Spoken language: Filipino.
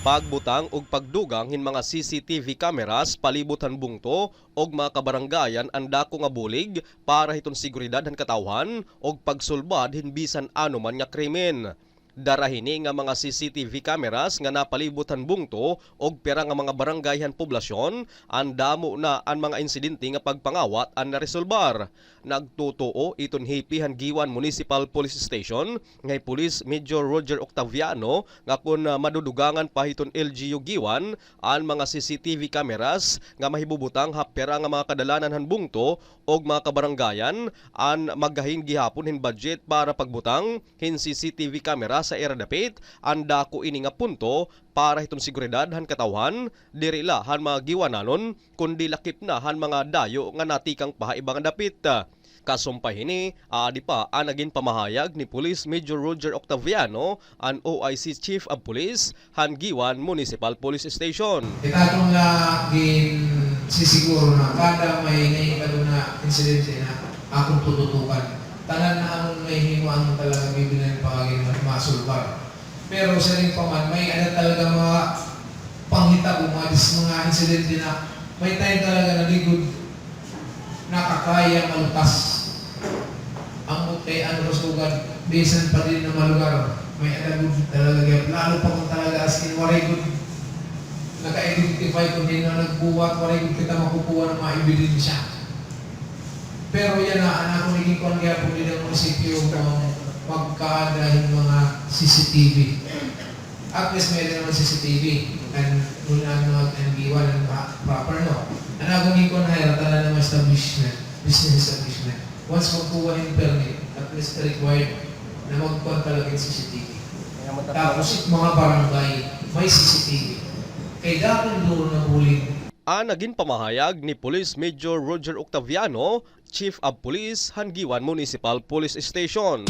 Pagbutang ug pagdugang hin mga CCTV cameras palibutan bungto og mga kabaranggayan ang dako nga bulig para hiton seguridad han katawhan og pagsulbad hin bisan anuman nga krimen. Darahini nga mga CCTV cameras nga napalibutan bungto og pera nga mga barangayhan poblasyon, andamo na ang mga insidente nga pagpangawat ang naresolbar. Nagtutuo iton hipihan Giwan Municipal Police Station ngay Police Major Roger Octaviano nga kun madudugangan pa hiton LGU Giwan ang mga CCTV cameras nga mahibubutang hapera nga mga kadalanan han bungto og mga kabaranggayan ang maggahin gihapon hin budget para pagbutang hin CCTV camera sa era dapit anda ko ini nga punto para hiton seguridad han katawhan diri la han mga giwananon kundi lakip na han mga dayo nga natikang pahaibang dapit. Kasumpay hini adi pa ang naging pamahayag ni Police Major Roger Octaviano ang OIC Chief of Police han Giwan Municipal Police Station. Itatong nga sisiguro na kada may naikado na insidente na akong tututukan. Tanan na among may himuan mo talaga bibilan pangagin at masulbar. Pero sa rin pa man, may ano talaga mga panghitag o mga insidente na may time talaga na ligod nakakaya malutas. Ang mutay ano rasugan, bisan pa din na malugar. May alagod talaga gyud lalo pa kung talaga as in waray good naka-identify kung hindi na nagbuwat, waray good kita makukuha ng mga ebidensya. Pero yan na, anak ko naging kuhan kaya po din ang munisipyo kung magkadahin mga CCTV. At least may naman CCTV and muna ang giwan ng proper, no? Anak ko naging kuhan hayatan na ng establishment, business establishment. Once magkuha ng permit, at least required na magkuhan talaga yung CCTV. Tapos mga barangay, may CCTV. Kaya dapat doon na huling. Ang naging pamahayag ni Police Major Roger Octaviano, Chief of Police han Giwan Municipal Police Station.